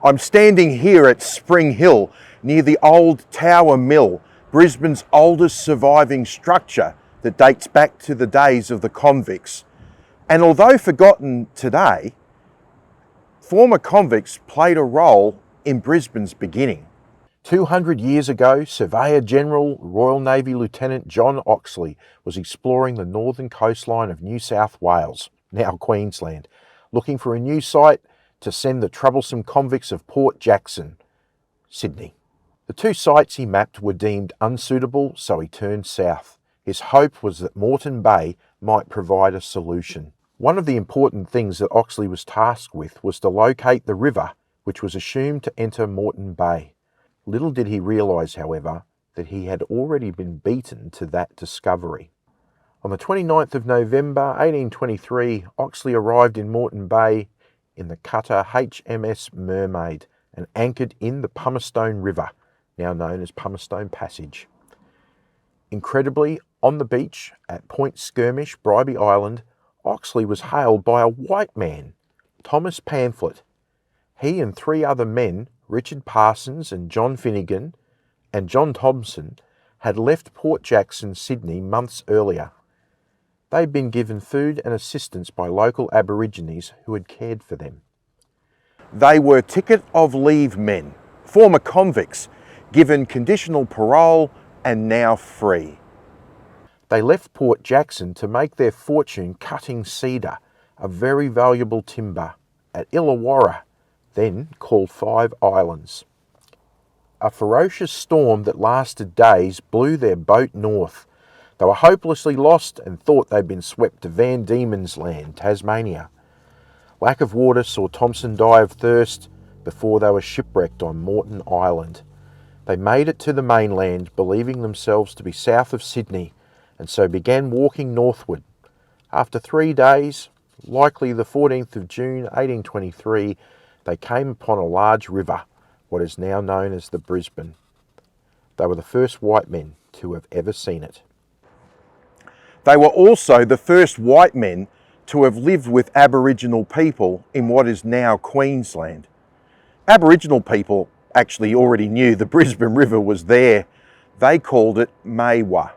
I'm standing here at Spring Hill near the old Tower Mill, Brisbane's oldest surviving structure that dates back to the days of the convicts. And although forgotten today, former convicts played a role in Brisbane's beginning. 200 years ago, Surveyor General Royal Navy Lieutenant John Oxley was exploring the northern coastline of New South Wales, now Queensland, looking for a new site to send the troublesome convicts of Port Jackson, Sydney. The two sites he mapped were deemed unsuitable, so he turned south. His hope was that Moreton Bay might provide a solution. One of the important things that Oxley was tasked with was to locate the river, which was assumed to enter Moreton Bay. Little did he realise, however, that he had already been beaten to that discovery. On the 29th of November 1823, Oxley arrived in Moreton Bay in the cutter HMS Mermaid and anchored in the Pumicestone River, now known as Pumicestone Passage. Incredibly, on the beach at Point Skirmish, Bribie Island, Oxley was hailed by a white man, Thomas Pamphlet. He and three other men, Richard Parsons and John Finnegan and John Thompson, had left Port Jackson, Sydney months earlier. They'd been given food and assistance by local Aborigines who had cared for them. They were ticket of leave men, former convicts, given conditional parole and now free. They left Port Jackson to make their fortune cutting cedar, a very valuable timber, at Illawarra, then called Five Islands. A ferocious storm that lasted days blew their boat north. They were hopelessly lost and thought they'd been swept to Van Diemen's Land, Tasmania. Lack of water saw Thompson die of thirst before they were shipwrecked on Moreton Island. They made it to the mainland, believing themselves to be south of Sydney, and so began walking northward. After 3 days, likely the 14th of June 1823, they came upon a large river, what is now known as the Brisbane. They were the first white men to have ever seen it. They were also the first white men to have lived with Aboriginal people in what is now Queensland. Aboriginal people actually already knew the Brisbane River was there. They called it Maiwa.